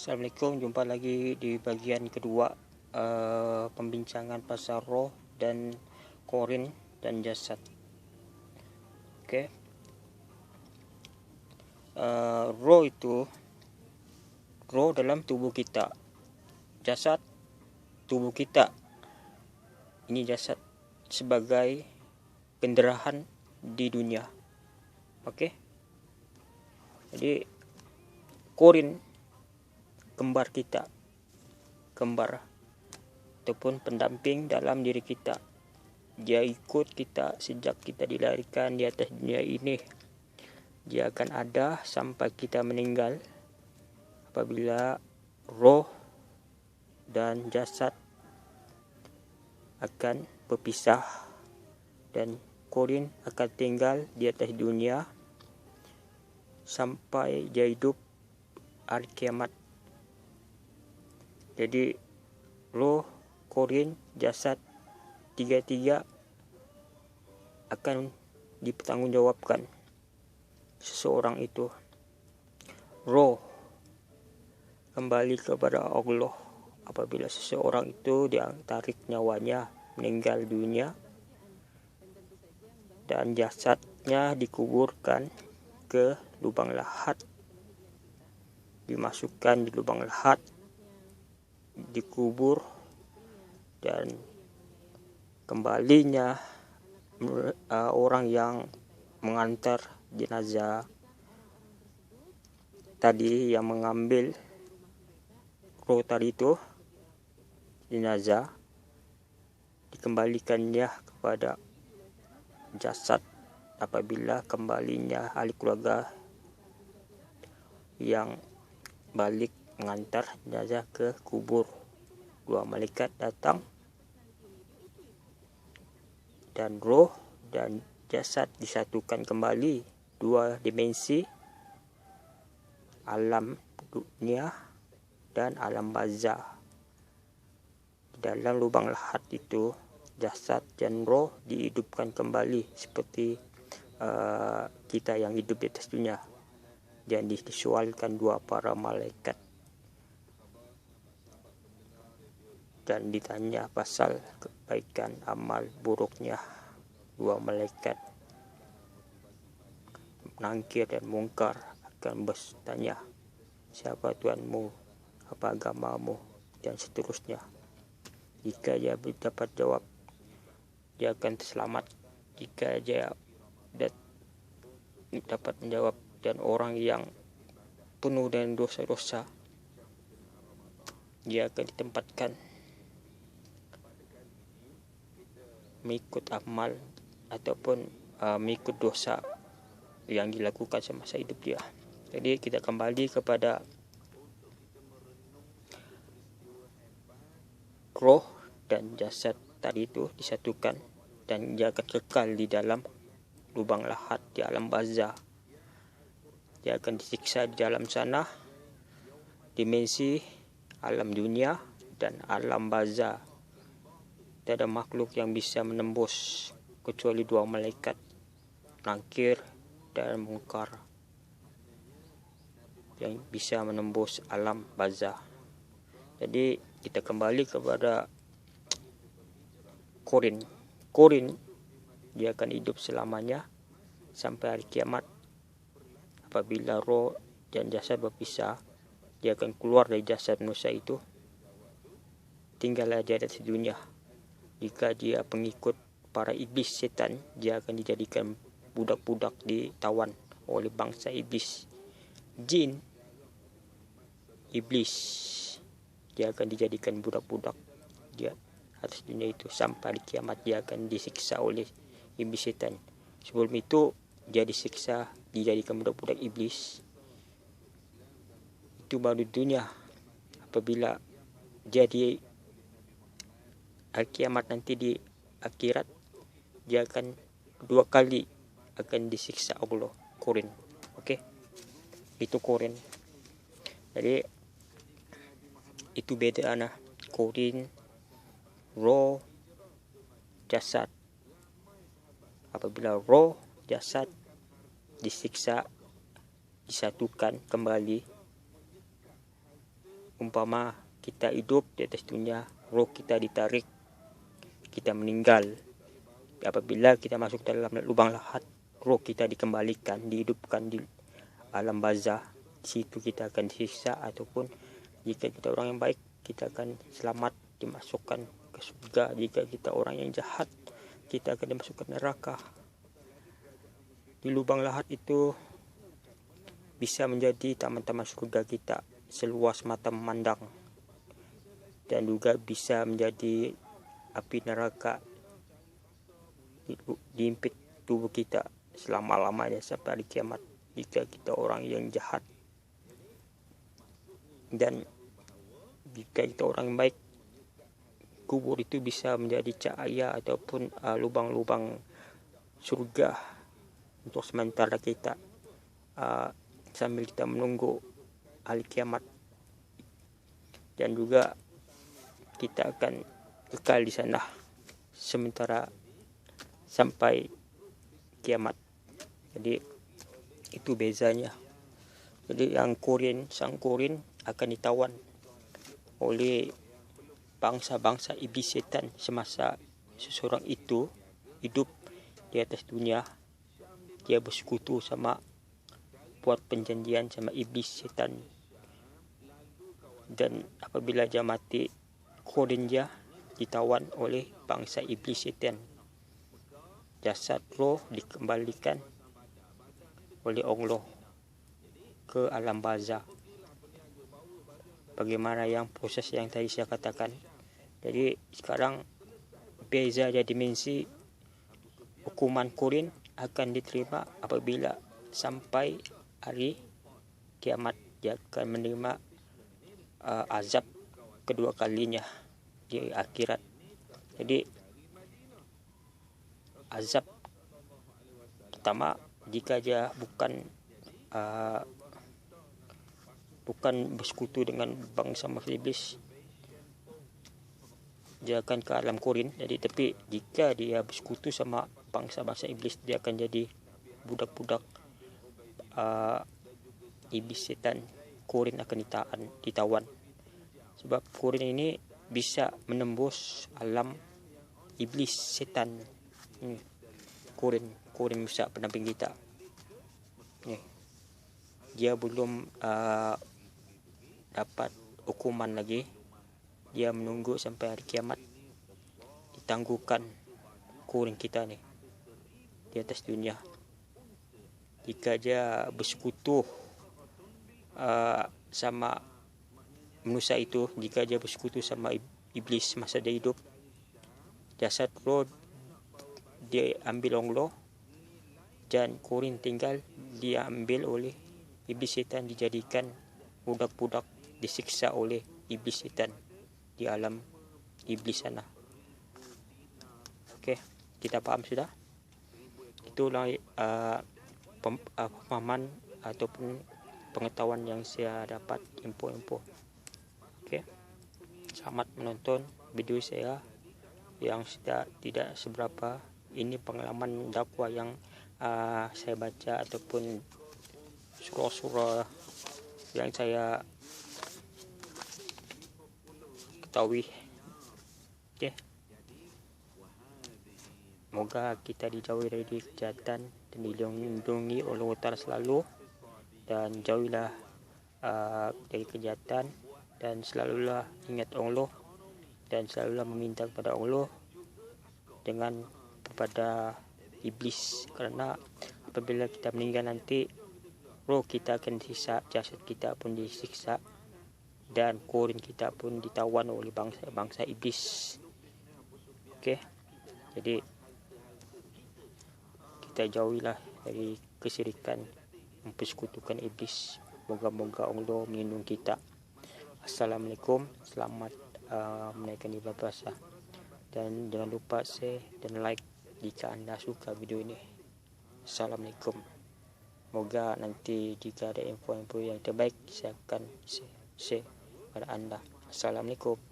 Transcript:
Assalamualaikum, jumpa lagi di bagian kedua pembincangan pasal roh dan korin dan jasad. Oke. Roh dalam tubuh kita, jasad tubuh kita. Ini jasad sebagai pendarahan di dunia. Oke. Jadi korin kembar kita, kembar ataupun pendamping dalam diri kita. Dia ikut kita sejak kita dilahirkan di atas dunia ini. Dia akan ada sampai kita meninggal. Apabila roh dan jasad akan berpisah dan korin akan tinggal di atas dunia sampai dia hidup hari kiamat. Jadi roh, korin, jasad, tiga-tiga akan dipertanggungjawabkan seseorang itu. Roh kembali kepada Allah apabila seseorang itu ditarik nyawanya, meninggal dunia, dan jasadnya dikuburkan ke lubang lahat, dimasukkan di lubang lahat, dikubur, dan kembalinya orang yang mengantar jenazah tadi, yang mengambil roh tadi itu, jenazah, dikembalikannya kepada jasad apabila kembalinya ahli keluarga yang balik mengantar jenazah ke kubur. Dua malaikat datang dan roh dan jasad disatukan kembali, dua dimensi, alam dunia dan alam barzah. Dalam lubang lahat itu jasad dan roh dihidupkan kembali seperti kita yang hidup di atas dunia, dan disualkan dua para malaikat dan ditanya pasal kebaikan amal buruknya. Dua malaikat Nangkir dan Mungkar akan bertanya, siapa Tuhanmu, apa agamamu, dan seterusnya. Jika dia dapat jawab, dia akan selamat. Jika dia dapat menjawab dan orang yang penuh dengan dosa-dosa, dia akan ditempatkan mengikut amal ataupun mengikut dosa yang dilakukan semasa hidup dia. Jadi kita kembali kepada roh dan jasad tadi itu disatukan, dan dia akan kekal di dalam lubang lahat di alam barzah. Dia akan disiksa di dalam sana, dimensi alam dunia dan alam barzah. Tidak ada makhluk yang bisa menembus kecuali dua malaikat, Nangkir dan Mungkar, yang bisa menembus alam barzah. Jadi kita kembali kepada korin. Korin dia akan hidup selamanya sampai hari kiamat. Apabila roh dan jasad berpisah, dia akan keluar dari jasad manusia itu, tinggallah dia di dunia. Jika dia pengikut para iblis setan, dia akan dijadikan budak-budak, ditawan oleh bangsa iblis. Jin, iblis, dia akan dijadikan budak-budak dia atas dunia itu sampai di kiamat. Dia akan disiksa oleh iblis setan. Sebelum itu dia disiksa, dijadikan budak-budak iblis. Itu baru dunia. Apabila jadi hari kiamat nanti di akhirat, dia akan dua kali akan disiksa Allah. Korin. Oke. Itu korin. Jadi itu beda korin, roh, jasad. Apabila roh, jasad disiksa, disatukan kembali, umpama kita hidup di atas dunia, roh kita ditarik, kita meninggal. Apabila kita masuk dalam lubang lahat, roh kita dikembalikan, dihidupkan di alam barzah. Di situ kita akan disiksa, ataupun jika kita orang yang baik, kita akan selamat dimasukkan ke surga. Jika kita orang yang jahat, kita akan dimasukkan neraka. Di lubang lahat itu bisa menjadi taman-taman surga kita seluas mata memandang, dan juga bisa menjadi api neraka diimpit tubuh kita selama-lamanya sampai hari kiamat jika kita orang yang jahat. Dan jika kita orang yang baik, kubur itu bisa menjadi cahaya ataupun lubang-lubang surga untuk sementara kita, sambil kita menunggu hari kiamat. Dan juga kita akan kekal di sana sementara sampai kiamat. Jadi itu bezanya. Jadi sang Korin akan ditawan oleh bangsa-bangsa iblis setan semasa seseorang itu hidup di atas dunia. Dia bersekutu sama, buat perjanjian sama iblis setan, dan apabila dia mati, Korin dia ditawan oleh bangsa iblis setan. Jasad roh dikembalikan oleh Allah ke alam barzah. Bagaimana yang proses yang tadi saya katakan. Jadi sekarang beza dia dimensi. Hukuman Korin akan diterima apabila sampai hari kiamat. Dia akan menerima azab kedua kalinya di akhirat. Jadi azab pertama, jika dia bukan bersekutu dengan bangsa iblis, dia akan ke alam Korin. Jadi tapi jika dia bersekutu sama bangsa-bangsa iblis, dia akan jadi budak-budak iblis setan. Korin akan ditawan. Sebab Korin ini bisa menembus alam iblis setan. Ini Korin bisa pendamping kita. Nih, dia belum dapat hukuman lagi. Dia menunggu sampai hari kiamat ditangguhkan Korin kita nih di atas dunia. Jika dia bersekutu sama manusia itu, jika dia bersekutu sama iblis masa dia hidup, jasad roh dia ambil Allah, dan Korin tinggal diambil oleh iblis setan, dijadikan budak-budak, disiksa oleh iblis setan di alam iblis sana. Oke, kita paham sudah? Itulah pemahaman ataupun pengetahuan yang saya dapat, info-info. Oke, selamat menonton video saya yang tidak seberapa. Ini pengalaman dakwah yang saya baca ataupun surah-surah yang saya ketahui. Oke, semoga kita dijauhi dari kejahatan dan dilindungi oleh Allah Ta'ala selalu, dan jauhilah dari kejahatan, dan selalulah ingat Allah, dan selalulah meminta kepada Allah dengan kepada iblis. Karena apabila kita meninggal nanti, roh kita akan disiksa, jasad kita pun disiksa, dan Korin kita pun ditawan oleh bangsa iblis. Oke, jadi kita jauhilah dari kesyirikan, mempersekutukan iblis. Moga-moga Allah melindungi kita. Assalamualaikum, selamat menaikkan ibadah puasa, dan jangan lupa share dan like jika Anda suka video ini. Assalamualaikum. Semoga nanti jika ada info-info yang terbaik, saya akan share pada Anda. Assalamualaikum.